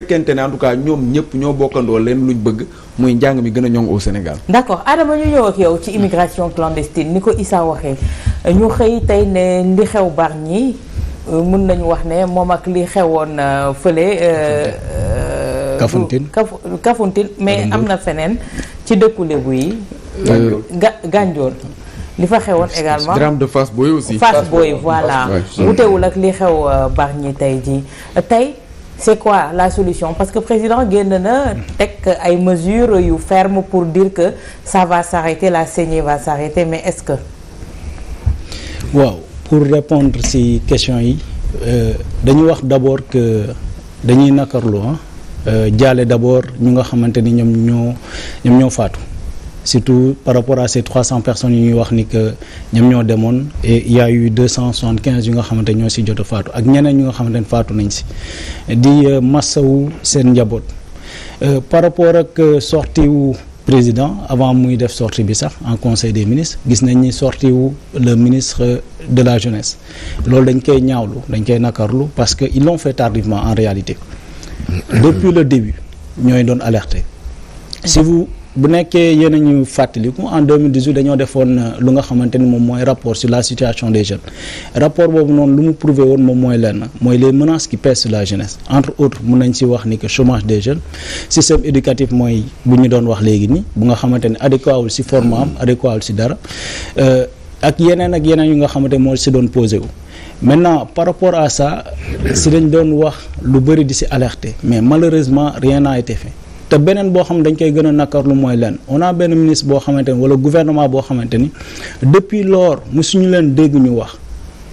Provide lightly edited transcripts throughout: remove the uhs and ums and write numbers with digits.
fekkente ne en tout cas ñoom ñëpp ñoo bokkandoo leen luñ bëgg muy njàng mi gën a ñoŋ au Sénégal. d'accord Adama ñu ñëw ak yow ci immigration clandestine ni ko Issa waxee ñu xëy tey ne li xew Bargny mun nañu wax ne moom ak li xewoon fële. Kafountine mais am na feneen ci dëkku Lebu yi. Gandiol li fa xewoon également drame de Fass Boye aussi. Fass Boye voilà wutewul ak li xew Bargny tey jii tey c'est quoi la solution parce que président génn na teg ay mesures yu fermes pour dire que ça va s'arrêter la saignée va s'arrêter mais est-ce que. waaw pour répondre ci question yi dañu wax d'abord que dañuy nakarlu jaale d'abord ñu nga xamante ni ñoom ñoo faatu surtout par rapport à ces 300 personnes yu ñuy wax ni que ñoom ñoo demoon et il y a eu 275 yu nga xamante ñoo ci jot a faatu ak ñeneen ñu nga xamante ne faatu nañ ci di massawu seen njaboot par rapport ak sortie wu président avant muy def sortie bi sax en conseil des ministres gis nañ ni sortie wu le ministre de la jeunesse loolu dañ koy ñaawlu dañ koy nakarlu parce que ils l'ont fait tardivement en réalité depuis le début ñooy doon alerter si vous bu nekkee yéen a ñu fàttaliku en 2018 dañoo defoon lu nga xamante ni moom mooy rapport sur la situation des jeunes rapport boobu noonu lu mu prouvé woon moom mooy lenn mooy les menaces qui pèsent sur la jeunesse entre autres mun nañ ci wax ni que chômage des jeunes système éducatif mooy bu ñu doon wax léegi nii bu nga xamante ni adéquat wul ci forme am adéquat wul ci dara ak yeneen yu nga xamante moo ci doon posé wu. Maintenant par rapport à ça si dañ doon wax lu bëri di ci alerter mais malheureusement rien n'a été fait te beneen boo xam ne dañ koy gën a nakarlu mooy leen on a benn ministre boo xamante ni wala gouvernement boo xamante ni depuis lors musuñu leen dégg ñu wax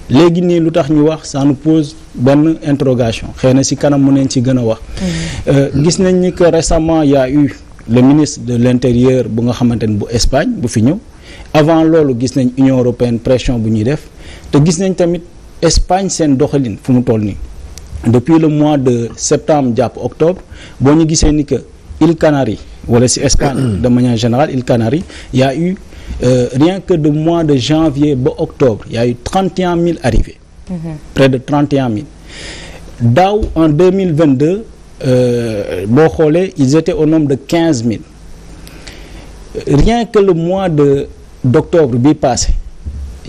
léegi nii lu tax ñu wax ça nous pose benn interrogation xëy na ci kanam mu neen ci gën a wax gis nañ ni que récemment il y a eu le ministre de l'intérieur bu nga xamante ni bu Espagne bu fi ñëw avant loolu gis nañ Union européenne pression bu ñuy def te gis nañ tamit Espagne seen doxalin fu mu toll nii depuis le mois de septembre jàpp octobre boo ñu gisee ni que Îles Canaries wala ci Espagne de manière générale Îles Canaries il y a eu rien que de mois de janvier ba octobre il y a eu 31 000 arrivées près de 31 000 daaw en 2022 boo xoolee ils étaient au nombre de 15 000 rien que le mois d'octobre bi passé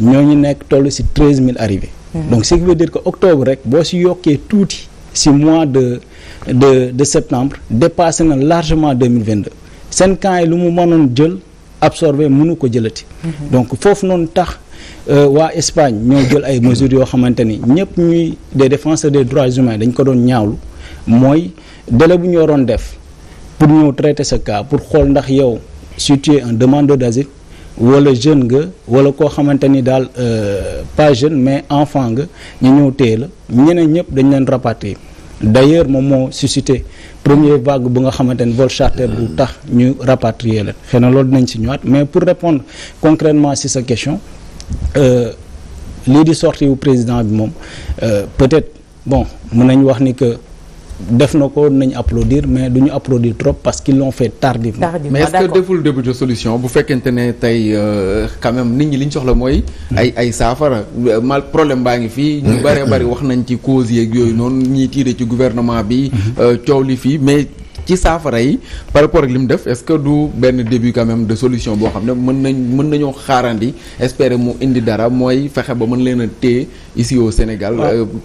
ñooñu nekk toll ci 13 000 arrivées donc ce qui veut dire que octobre rek boo ci yokkee tuuti ci mois de septembre dépassé na largement 2022 seen camp yi lu mu mënoon jël absorbé mënu ko jëlati donc foofu noonu tax waa Espagne ñoo jël ay mesures yoo xamante ni ñëpp ñuy des défenseurs des droits humains dañ ko doon ñaawlu mooy délai bu ñu waroon def pour ñëw traiter ce cas pour xool ndax yow si tu es un demandeur d'asile wala jeune nga wala koo xamante ni daal pas jeune mais enfant nga ñu ñëw téye la ñeneen ñëpp dañ leen rapatrier d'ailleurs moom moo suscité première vague bu nga xamante ni vol charter bu tax ñu rapatrier leen xëy na loolu dinañ ci ñëwaat mais pour répondre concrètement ci sa question lii di sortie wu président bi moom peut-être bon mën nañ wax ni que def na ko nañ applaudir mais duñu applaudir trop parce qu'ils l'ont fait tardivement. Mais est-ce que deful début de solution bu fekkente ne tey quand même nit ñi li ñu soxla mooy ay saafara mal problème baa ngi fii ñu bëree bëri wax nañ ci causes yeeg yooyu noonu ñiy tiire ci gouvernement bi coow li fii mais ci saafara yi par rapport ak li mu def est-ce que du benn début quand même de solution boo xam ne mën nañoo xaarandi espérer mu indi dara mooy fexe ba mën leen a téye ici au Sénégal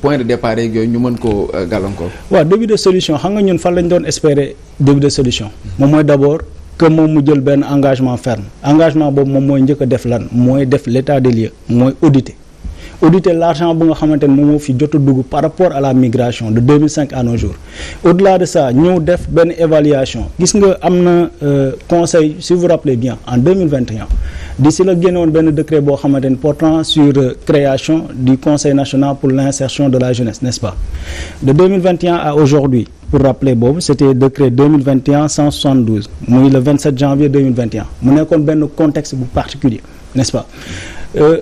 point de départ yeeg yooyu ñu mën koo gàllankoor. waaw début de solution xam nga ñun fan lañ doon espérer début de solution moom mooy d'abord que moom mu jël benn engagement ferme engagement boobu moom mooy njëkk a def lan mooy def l'état des lieux mooy auditer l'argent bu nga xamante ne moom moo fi jot a dugg par rapport à la migration de 2005 à nos jours au-delà de ça ñëw def benn évaluation gis nga am na conseil si vous vous rappelez bien en 2021 d'ici la génnoon benn décret boo xamante ne portant sur création du conseil national pour l'insertion de la jeunesse n'est-ce pas de 2021 à aujourd'hui pour rappeler boobu c'était décret 2021-172 muy le 27 janvier 2021 mu nekkoon benn contexte bu particulier n'est-ce pas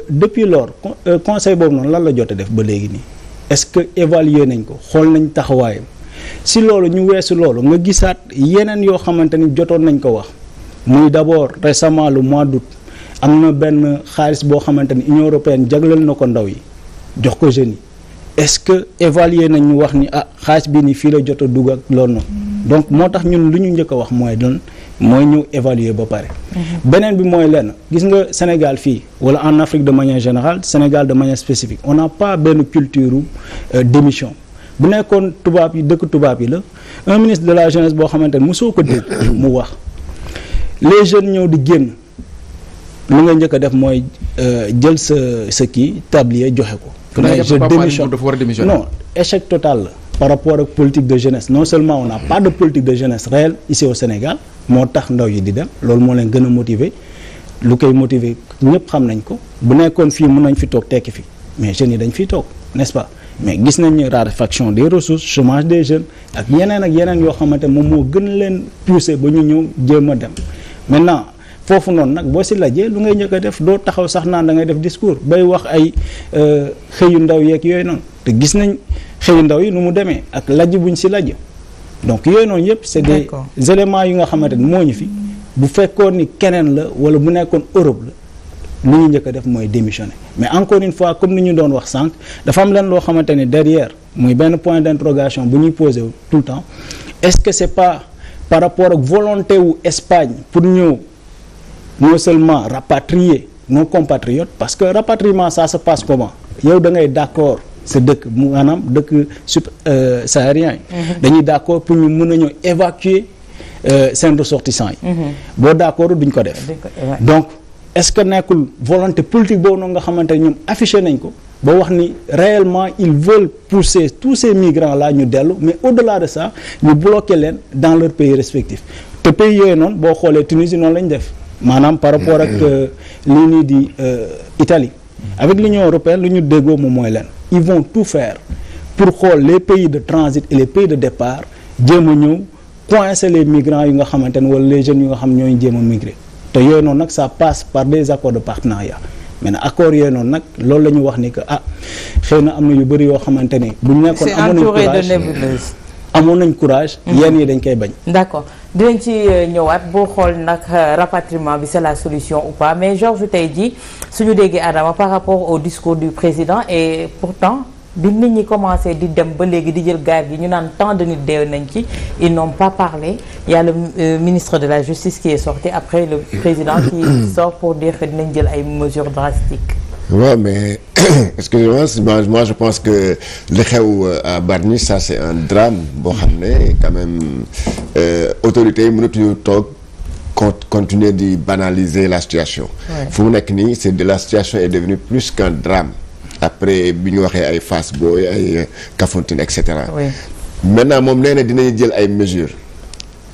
depuis lors conseil boobu noonu lan la jot a def ba léegi nii est-ce que évaluer nañ ko xool nañ taxawaayam si loolu ñu weesu loolu nga gisaat yeneen yoo xamante ni jotoon nañ ko wax muy d'abord récemment le mois d'août am na benn xaalis boo xamante ni Union européenne jagleel na ko ndaw yi jox ko jeunes yi est-ce que évaluer nañ ñu wax ni xaalis bi ni fii la jot a dugg ak loolu noonu donc moo tax ñun lu ñu njëkk a wax mooy ñu évaluer ba pare. beneen bi mooy lenn gis nga Sénégal fii wala en Afrique de manière générale Sénégal de manière spécifique on n'a pas benn culture d'émission bu nekkoon tubaab yi dëkk tubaab yi la un ministre de la jeunesse boo xamante ne mosoo ko dégg mu wax les jeunes ñëw di génn lu nga njëkk a def mooy jël sa kii tablier joxe ko. mais je démissionne non échec total la par rapport ak politique de jeunesse non seulement on n'a pas de politique de jeunesse réelle ici au Sénégal moo tax ndaw yi di dem loolu moo leen gën a motiver lu koy motiver ñëpp xam nañ ko bu nekkoon fii mën nañ fi toog tekki fi mais jeunes yi dañ fiy toog n'est-ce pas mais gis nañ ne raréfaction des ressources chômage des jeunes ak yeneen yoo xamante moom moo gën leen pousser ba ñu ñëw jéem a dem maintenant foofu noonu nag boo si lajjee lu ngay njëkk a def doo taxaw sax naan da ngay def discours bay wax ay xëyu ndaw yeeg yooyu noonu te gis nañ xëyu ndaw yi nu mu demee ak lajj buñ si lajj donc yooyu noonu yëpp c'est des éléments yu nga xamante ni moo ñu fi bu fekkoon ni keneen la wala bu nekkoon Europe la lu ñu njëkk a def mooy démissionner mais encore une fois comme ni ñu doon wax sànq dafa am leen loo xamante ni derrière muy benn point d'interrogation bu ñuy poser tout le temps est-ce que c'est pas par rapport ak volonté wu Espagne pour ñëw non seulement rapatrier nos compatriotes parce que rapatriement ça se passe comment yow da ngay d'accord sa dëkk maanaam dëkk sahariens yi dañuy d'accord pour ñu mën a ñëw évacuer seen ressortissants yi boo d'accord duñ ko def donc est-ce que nekkul volonté politique boobu noonu nga xamante ne ñoom affiché nañ ko ba wax ni réellement ils veulent pousser tous ces migrants là ñu dellu mais au-delà de ça ñu bloquer leen dans leur pays respectif te pays yooyu noonu boo xoolee Tunisie noonu lañ def maanaam par rapport ak lii nii di Italie avec l'Union européenne lu ñu déggoo moom mooy leen ils vont tout faire pour xool les pays de transit et les pays de départ jéem a ñëw coincer les migrants yu nga xamante ne wala les jeunes yu nga xam ñooy jéem a migrer te yooyu noonu nag ça passe par des accords de partenariat maintenant accords yooyu noonu nag loolu la ñu wax ni que xëy na am na yu bëri yoo xamante ni bu ñu nekkoon amoon nañ courage yenn yi dañ koy bañ. d'accord dinañ ci ñëwaat boo xool nag rapatriement bi c'est la solution ou pas mais Georges tey jii suñu déggee Adama par rapport au discours du président et pourtant bi nit ñi commencé di dem ba léegi di jël gaal gi ñu naan tant de nit deew nañ ci ils n'ont pas parlé il y a le ministre de la justice qui est sorti après le président qui sort pour dire que dinañ jël ay mesures drastiques. Ouais, mais excusez-moi, moi je pense que li xew à Bargny ça c'est un drame boo xam ne quand même autorités yi mënatuñu toog continuer di banaliser la situation. fu mu nekk nii c'est de la situation est devenue plus qu'un drame après bi ñu waxee ay Fass Boye ay Kafountine et cetera. Maintenant moom nee na dinañ jël ay mesures.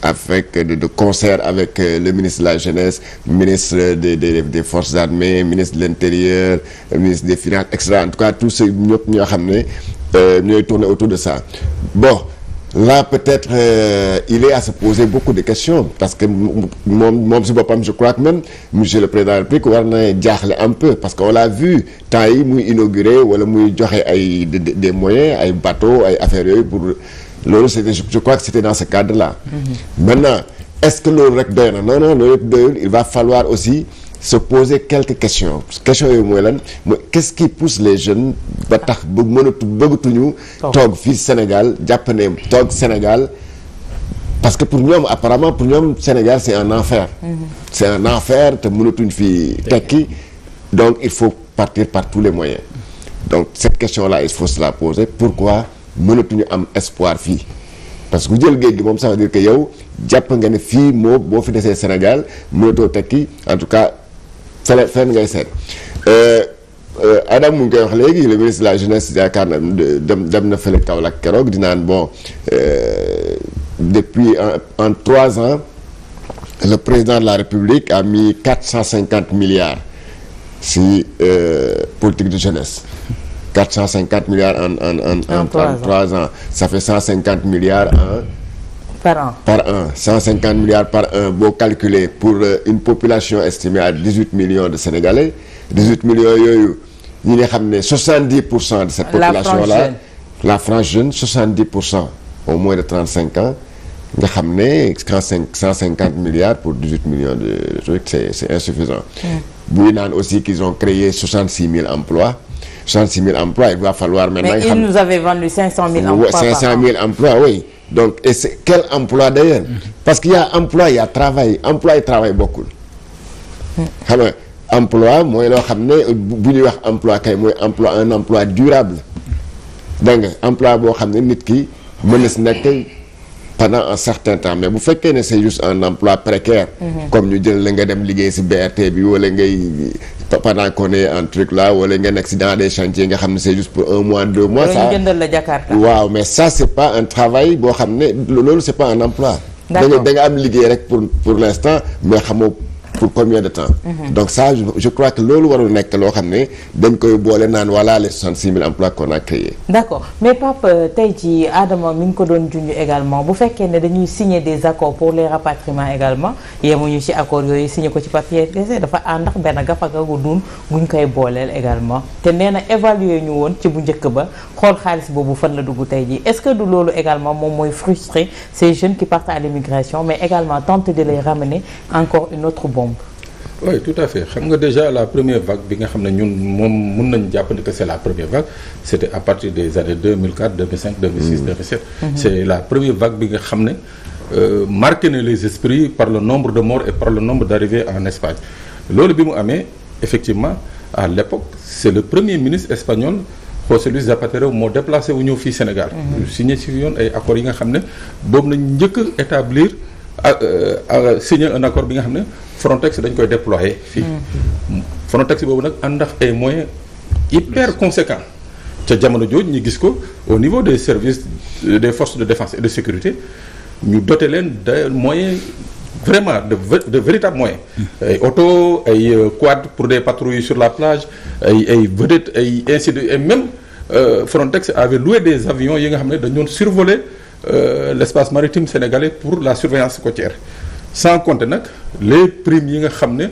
avec de concert avec le ministre de la jeunesse, ministre des forces armées, ministre de l'intérieur, ministre des finances, etc. En tout cas tous ceux ñëpp ñoo xam ne ñooy tourner autour de ça. Bon là peut-être il est à se poser beaucoup de questions parce que moom si boppam je crois que même monsieur le président de la République war na jaaxle un peu parce que on l'a vu temps yi muy inauguré wala muy joxe ay des moyens ay bateaux ay affaires yooyu pour loolu c'était je crois que c'était dans ce cadre-là. Maintenant est-ce que loolu rek doy na non loolu yëpp doyul il va falloir aussi se poser quelques questions yooyu mooy lan mooy qu'est-ce qui pousse les jeunes ba tax bëggatuñu toog fii Sénégal jàpp ne toog Sénégal parce que pour ñoom apparemment pour ñoom Sénégal c'est un enfer. C'est un enfer te mënatuñ fi tekki donc il faut partir par tous les moyens donc cette question-là il faut se la poser pourquoi mënatuñu am espoir fii parce que ku jël géej gi moom ça veut dire que yow jàpp nga ne fii moo boo fi desee Sénégal mënatoo tekki en tout cas fenn ngay seet Adam mu ngi koy wax léegi le ministre de la jeunesse yaakaar na dem na fële Kaolack keroog di naan bon depuis en 3 ans le président de la République a mis 450 milliards si politique de jeunesse 450 milliards en 3 ans ça fait 150 milliards par an 150 milliards par an boo calculer pour une population estimée à 18 millions de Sénégalais 18 millions yooyu ñi nga xam ne 70% de cette population là la frange jeune 70% au moins de 35 ans nga xam ne 150 milliards pour 18 millions de trucs c'est insuffisant buy naan aussi qu'ils ont créé 66 000 emplois 66 000 emplois, il va falloir maintenant... Mais il nous avait vendu 500 000 emplois 500 000 emplois, oui. Donc, et c'est quel emploi d'ailleurs? Parce qu'il y a emploi, il y a travail. Emploi et travail beaucoup. Xam nga emploi mooy loo xam ne bu ñuy wax emploi kay mooy emploi un emploi durable dégg nga emploi boo xam ne nit ki mën na si nekk pendant un certain temps mais bu fekkee ne c'est juste un emploi précaire. comme ñu jël la nga dem liggéey si BRT bi wala ngay pendant qu'on est en truc là wala nga nekk si dans des chantiers nga xam ne c'est juste pour 1 mois 2 mois. ça jëndal la Jakarta. waaw mais ça c'est pas un travail boo xam ne loolu c'est pas un emploi. D'accord. da nga am liggéey rek pour l'instant mais xamoo pour combien de temps. Donc ça je crois que loolu warul nekk loo xam ne dañ koy boole naan voilà les 66 000 emplois qu'on a créés. D'accord mais Pape tey ci Adama mi ngi ko doon junj également bu fekkee ne dañuy signer des accords pour les rapatriements également yemuñu ci accords yooyu signé ko ci papier kese dafa ànd ak benn gafaga gu dun guñ koy booleel également te nee na évaluer ñu woon ci bu njëkk ba xool xaalis boobu fan la dugg tey jii est-ce que du loolu également moom mooy frustrer ces jeunes qui partent à l'immigration mais également tenter de les ramener encore une autre bombe. Oui tout à fait xam nga déjà la première vague bi nga xam ne ñun moom mun nañu jàpp ne que c'est la première vague c'était à partir des années 2004 2005 2006 2007 c'est la première vague bi nga xam ne marqué na les esprits par le nombre de morts et par le nombre d'arrivées en Espagne loolu bi mu amee effectivement à l'époque c'est le premier ministre espagnol José Luis Zapatero moo déplacé wu ñëw fii Sénégal signé ci yoon ay accords yi nga xam ne boobu nañ njëkk établir signer un accord bi nga xam ne Frontex dañ koy déployer fii Frontex boobu nag ànd ak ay moyens hyper conséquents ca jamono jooju ñu gis ko au niveau des services des forces de défense et de sécurité ñu doter leen de moyens vraiment de véritables moyens ay auto ay quad pour des patrouilles sur la plage ay vedettes ay ainsi de et même Frontex avait loué des avions yi nga xam ne dañu doon survoler l'espace maritime sénégalais pour la surveillance côtière sans compter nag les primes yi nga xam ne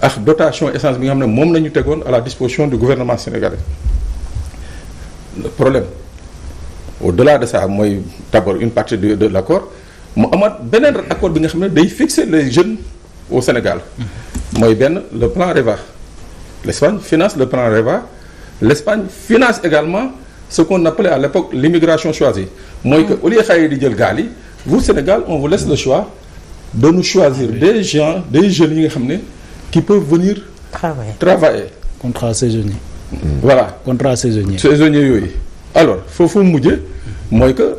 ak dotation essence bi nga xam ne moom nañu tegoon à la disposition du gouvernement sénégalais le problème au-delà de ça mooy d'abord une partie de l'accord mu amaat beneen accord bi nga xam ne day fixer les jeunes au Sénégal mooy benn le plan REVA l'Espagne finance le plan REVA l'Espagne finance également ce qu'on appelait à l'époque l'immigration choisie mooy que au lieu xaye di jël gaal yi vous Sénégal on vous laisse le choix de nous choisir des gens des jeunes yi nga xam ne qui peuvent venir travailler contrat saisonnier. Voilà contrat saisonnier yooyu alors foofu mujje mooy que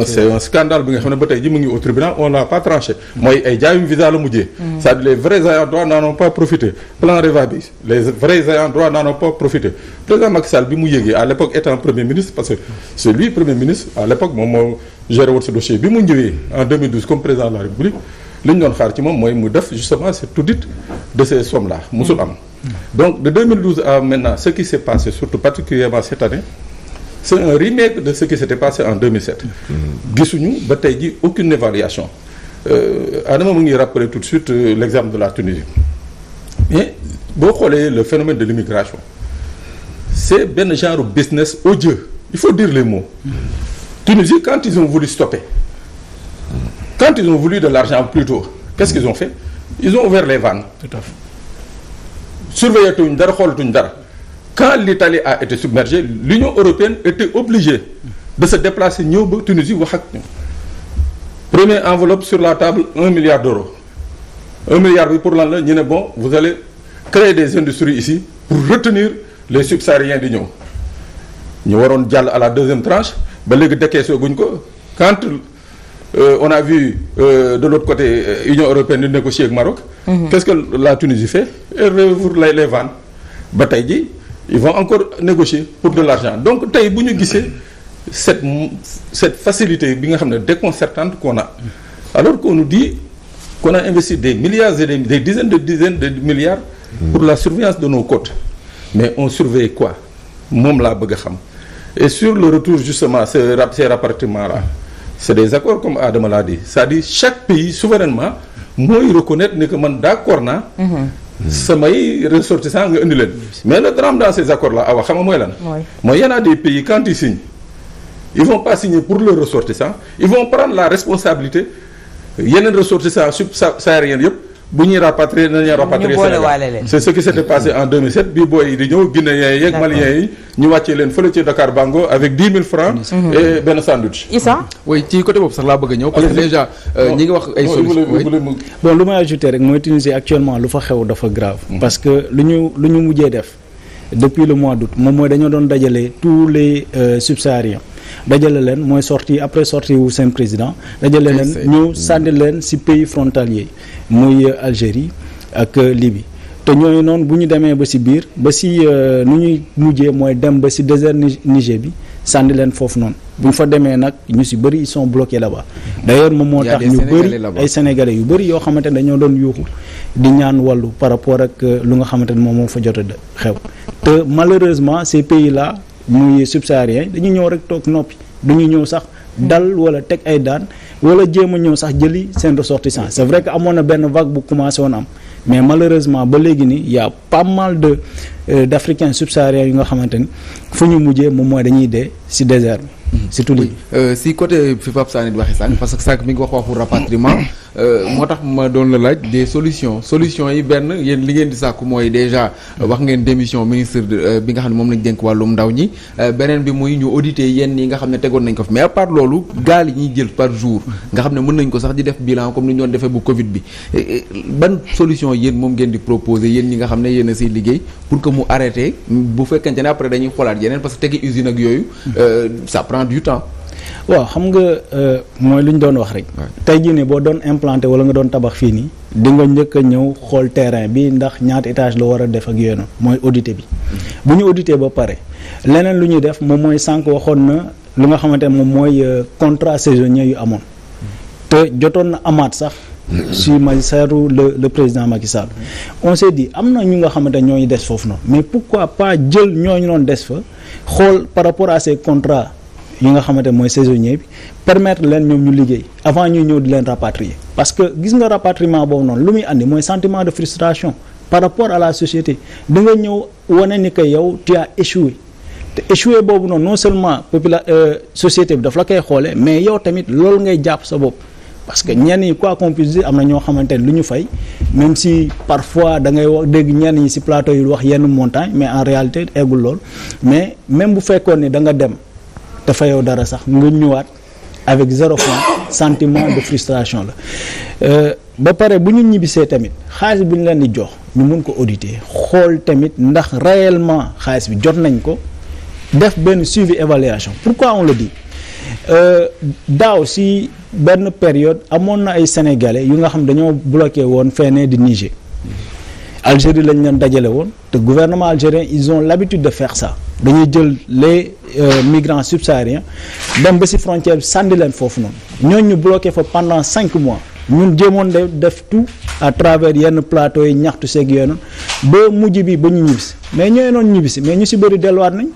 c'est un scandale bi nga xam ne ba tey ji mu ngi au tribunal on l'a pas tranché mooy ay jaayum visa la mujjee c'est-à-dire les vrais ayants droit n'en ont pas profité plan REVA bi les vrais ayants droit n'en ont pas profité président Macky Sall bi mu yéegee à l'époque étant premier ministre parce que c'est lui premier ministre à l'époque moom moo géré woon ce dossier bi mu ñëwee en 2012 comme président de la République li ñu doon xaar ci moom mooy mu def justement cet audit de ces sommes là musul am donc de 2012 à maintenant ce qui s'est passé surtout particulièrement cette année c'est un remake de ce qui s'était passé en 2007 gisuñu ba tey ji aucune évaluation Adama mu ngi rappeler tout de suite l'exemple de la Tunisie mais boo xoolee le phénomène de l'immigration c'est benn genre business odieux il faut dire les mots Tunisie quand ils ont voulu stopper quand ils ont voulu de l'argent plus tôt qu'est-ce qu'ils ont fait ils ont ouvert les vannes tout à fait surveillé tuñ dara xoolatuñ dara quand l'Italie a été submergée l'Union européenne était obligée de se déplacer ñëw ba Tunisie wax ak ñoom première enveloppe sur la table 1 milliard d'euros 1 milliard bi pour lan la ñu ne bon vous allez créer des industries ici pour retenir les subsahariens di ñëw ñu waroon jàll à la deuxième tranche ba léegi décaissé guñ ko quand on a vu de l'autre côté Union européenne di négocier ak Maroc qu'est-ce que la Tunisie fait elle rouvre les vannes ba tey ji ils vont encore négocier pour de l'argent donc tey bu ñu gisee cette facilité bi nga xam ne déconcertante qu'on a alors qu'on nous dit qu'on a investi des milliards et des dizaines de milliards pour la surveillance de nos côtes mais on surveille quoi moom laa bëgg a xam et sur le retour justement ces rapatriements là c'est des accords comme Adama l'a dit c'est-à-dire chaque pays souverainement mooy reconnaître ni que man d'accord naa samay ressortissants nga indi leen mais le drame dans ces accords là awa xam nga mooy lan mooy y en a des pays quand ils signent ils vont pas signer pour leurs ressortissants ils vont prendre la responsabilité yeneen ressortissants subsahariens yëpp bu ñuy rapatrier nañu rapatrier Sénégal. C'est ce qui s'était passé en 2007 bii booy di ñëw Guinéens yi ak Maliens yi ñu wàccee leen fële ci Dakar Bango avec 10 000 francs et benn sandwich. Issa. oui ci côté boobu sax laa bëgg a ñëw parce que déjà ñi ngi wax ay solutions. bon lu may ajouter rek mooy Tunisie actuellement lu fa xew dafa grave. parce que lu ñu mujjee def depuis le mois d'août moom mooy dañoo doon dajale tous les subsahariens dajale leen mooy sortie après sortie wu seen président dajale leen ñu sànni leen ci pays frontalier muy Algérie ak Libye te ñooñu noonu bu ñu demee ba ci biir ba ci nu ñuy mujjee mooy dem ba ci désert Niger bi sànni leen foofu noonu bu ñu fa demee nag ñu ci bëri ils sont bloqués là-bas d'ailleurs moom moo tax ñu bëri ay sénégalais yu bëri yoo xamante ne dañoo doon yuuxu di ñaan wàllu par rapport ak lu nga xamante ne moom moo fa jot a xew te malheureusement ces pays là muy subsahariens dañu ñëw rek toog noppi duñu ñëw sax dal wala teg ay daan wala jéem a ñëw sax jëli seen ressortissants c'est vrai que amoon na benn vague bu commencé woon am mais malheureusement ba léegi ni y a pas mal de d'Africains subsahariens yu nga xamante ni fu ñu mujjee moom mooy dañuy dee ci désert bi surtout lii si côté fi Pape Sané di waxee sànq parce que sànq mi ngi wax waxu rapatriement moo tax ma doon la laaj des solutions yi benn yéen li ngeen di sàkku mooy déjà wax ngeen démission ministre bi nga xam ne moom lañ dénk wàllum ndaw ñi beneen bi muy ñu auditer yenn yi nga xam ne tegoon nañ ko fi mais à part loolu gaal yi ñuy jël par jour nga xam ne mën nañ ko sax di def bilan comme ni ñu doon defee bu Covid bi ban solution yéen moom ngeen di proposer yéen ñi nga xam ne yéen a siy liggéey pour que mu arrêté bu fekkente ne après dañuy xoolaat yeneen parce que tegi usine ak yooyu ça prend du temps. waaw xam nga mooy lu ñu doon wax rek. tey jii ne boo doon implanté wala nga doon tabax fii nii di nga njëkk a ñëw xool terrain bi ndax ñaata étage la war a def ak yooyu noonu mooy audité bi. bu ñu audité ba pare leneen lu ñuy def moom mooy sànq waxoon na lu nga xamante ne moom mooy contrat saisonnier yu amoon te jotoon na amaat sax. si magistère le président Macky Sall. on s'est dit am na ñu nga xamante ne ñooñu des foofu noonu mais pourquoi pas jël ñooñu noonu des fa xool par rapport à ces contrats. yi nga xamante mooy saisonnier bi permettre leen ñoom ñu liggéey avant ñuy ñëw di leen rapatrier parce que gis nga rapatriement boobu noonu lu muy andi mooy sentiment de frustration par rapport à la société da nga ñëw wane ni que yow tu as échoué te échoué boobu noonu non seulement société bi daf la koy xoolee mais yow tamit loolu ngay jàpp sa bopp parce que ñenn ñi quoi qu'on puisse dire am na ñoo xamante ne lu ñu fay même si parfois da ngay wax dégg ñenn ñi ci plateau yi wax yenn montagne mais en réalité eggul lool mais même bu fekkoon ni da nga dem dafa yow dara sax nga ñëwaat avec 0 franc sentiment de frustration la ba pare bu ñu ñibbisee tamit xaalis bu ñu leen di jox ñu mun ko auditer xool tamit ndax réellement xaalis bi jot nañ ko def benn suivi évaluation pourquoi on le dit daaw si benn période amoon na ay sénégalais yu nga xam dañoo bloqué woon feneen di Niger Algérie lañ leen dajale woon te gouvernement algérien ils ont l'habitude de faire ça dañuy jël les migrants subsahariens dem ba ci frontière bi sànni leen foofu noonu ñooñu ñu bloqué fa pendant 5 mois ñun jéemoon def tout à travers yenn plateau yi ñaxtu seeg yooyu noonu ba mujj bi ba ñu ñibbisi mais ñooy noonu ñibbisi mais ñu ci bëri delluwaat nañ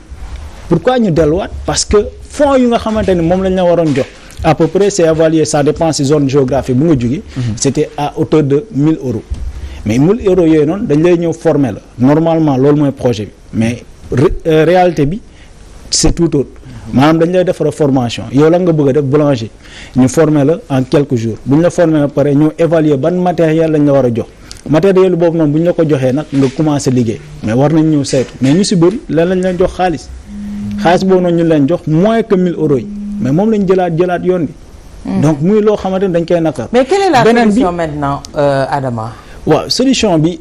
pourquoi ñu delluwaat parce que fonds yu nga xamante ni moom lañ la waroon jox à peu près c'est évalué ça dépend ci zone géographique bu nga jógee c'était à hauteur de 1000 euros mais 1000 euros yooyu noonu dañ lay ñëw former la normalement loolu mooy projet bi mais réalité bi c'est tout autre maanaam dañ lay defar formation yow la nga bëgg a def boulanger ñu former la en quelques jours bu ñu la former ba pare ñu évaluer ban matériel lañ la war a jox matériel boobu noonu bu ñu la ko joxee nag nga commencer liggéey mais war nañ ñëw saytu mais ñu ci bëri lan lañ leen jox xaalis boobu noonu ñu leen jox moins que 1000 euros yi mais moom lañ jëlaat yoon bi. donc muy loo xamante ni dañ koy nakar. mais quelle est la solution maintenant Adama. waaw solution bi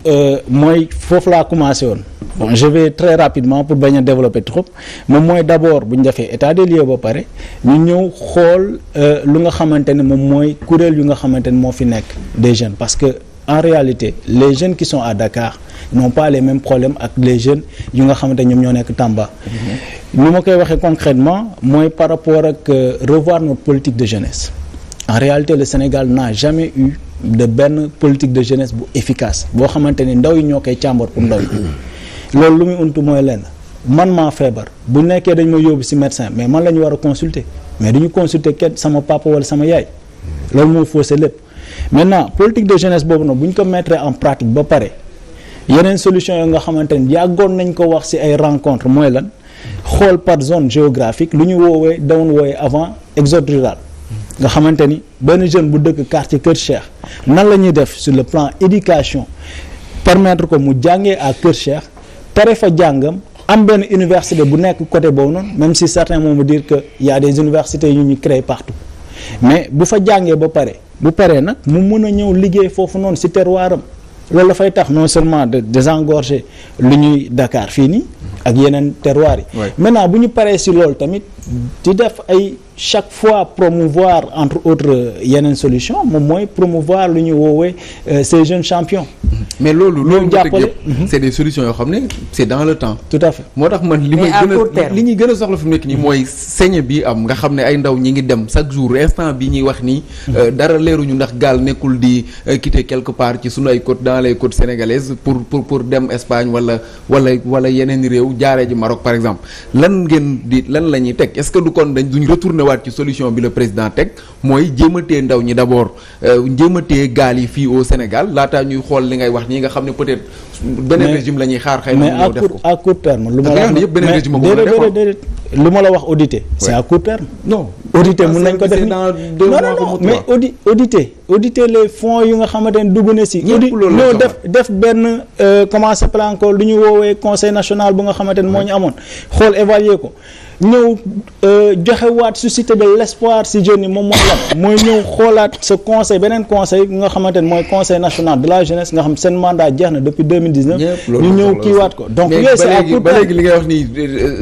mooy foofu laa commencé woon bon je vais très rapidement pour bañ a développer trop moom mooy d'abord bu ñu defee état des lieux ba pare ñu ñëw xool lu nga xamante ne moom mooy kuréel yu nga xamante ne moo fi nekk des jeunes parce que en réalité les jeunes qui sont à Dakar n'ont pas les mêmes problèmes ak les jeunes yu nga xamante ñoom ñoo nekk Tamba. ni ma koy waxee concrètement mooy par rapport ak revoir notre politique de jeunesse en réalité le Sénégal n'a jamais eu de benn politique de jeunesse bu efficace boo xamante ni ndaw yi ñoo koy càmbar pour ndaw yi loolu lu muy untu mooy lenn man maa feebar bu nekkee dañ ma yóbbu ci médecin mais man la ñu war a consulter mais duñu consulter kenn sama papa wala sama yaay loolu moo faussé lépp maintenant politique de jeunesse boobu nag bu ñu ko mettre en pratique ba pare yeneen solution yoo nga xamante ni yàggoon nañ ko wax ci ay rencontre mooy lan xool par zone géographique lu ñu woowee doon woowe avant exode rural nga xamante ni benn jeune bu dëkk quartier Kër Cheikh nan la ñuy def sur le plan éducation permettre ko mu jàngee à Kër Cheikh pare fa jàngam am benn université bu nekk côté boobu noonu même si certains vont me dire que y a des universités yu ñu créé partout mais bu fa jàngee ba pare bu paree nag mu mën a ñëw liggéey foofu noonu ci terroiram loolu dafay tax non seulement de désengorger lu ñuy Dakar fii nii ak yeneen terroirs yi. maintenant bu ñu paree ci loolu tamit di def ay chaque fois promouvoir entre autres yeneen solution moom mooy promouvoir lu ñuy woowee ces jeunes champions. mais loolu jàppale c'est des solutions yoo xam ne c'est dans le temps. tout à fait moo tax man li ñuy gën a soxla fi mu nekk nii mooy sañe bi am nga xam ne ay ndaw ñi ngi dem chaque jour instant bi ñuy wax nii dara leeruñu ndax gaal nekkul di quitter quelque part ci sunu ay côtes dans les côtes sénégalaises pour dem Espagne wala yeneen réew jaaree ji Maroc par exemple lan la ñuy teg est-ce que du kon duñ retourner waat ci solution bi le président teg mooy jéem a téye ndaw ñi d'abord jéem a téye gaal yi fii au Sénégal laataa ñuy xool li ngay wax ñi nga xam ne peut-être beneen régime la ñuy xaar xëy na ñëw def ko à court terme lu ma la wax yëpp beneen régime ko déedéet lu ma la wax auditer c'est à court terme non auditer mun nañ ko def non mais auditer les fonds yu nga xamante ne dugg na si ñoo def benn comment ça s'appelle encore lu ñu woowee conseil national bu nga xamante ne moo ñu amoon xool évaluer ko ñëw joxe waat susciter de l'espoir si jeunes yi moom mooy lan mooy ñëw xoolaat ce conseil beneen conseil nga xamante ne mooy conseil national de la jeunesse nga xam seen mandat jeex na depuis 2019 ñu ñëw kiiwaat ko donc yooyu c'est à court terme ba léegi li ngay wax nii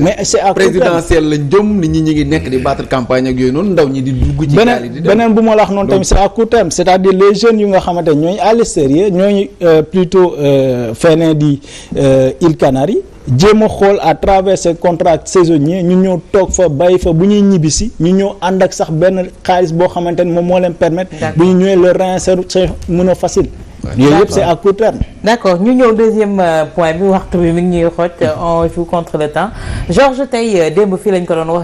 mais c'est à court terme présidentiel lañ jëm nit ñi ngi nekk di battre campagne ak yooyu noonu ndaw ñi di dugg ci gaal yi di dem beneen bu ma la wax noonu tamit c'est à court terme c'est-à-dire les jeunes yu nga xamante ne ñooy à l'extérieur ñooñu plutôt feneen di îles Canaries jéem a xool à travers ces contrats saisonniers ñu ñëw toog fa bàyyi fa bu ñuy ñibbisi ñu ñëw ànd ak sax benn xaalis boo xamante ni moom moo leen permettre bu ñu ñëwee le réinsertion mën a facile yooyu yëpp c'est à court terme. d'accord ñu ñëw deuxième point bi waxtu bi mi ngi ñuy xooj on joue contre le temps Georges tey démb fii lañ ko doon wax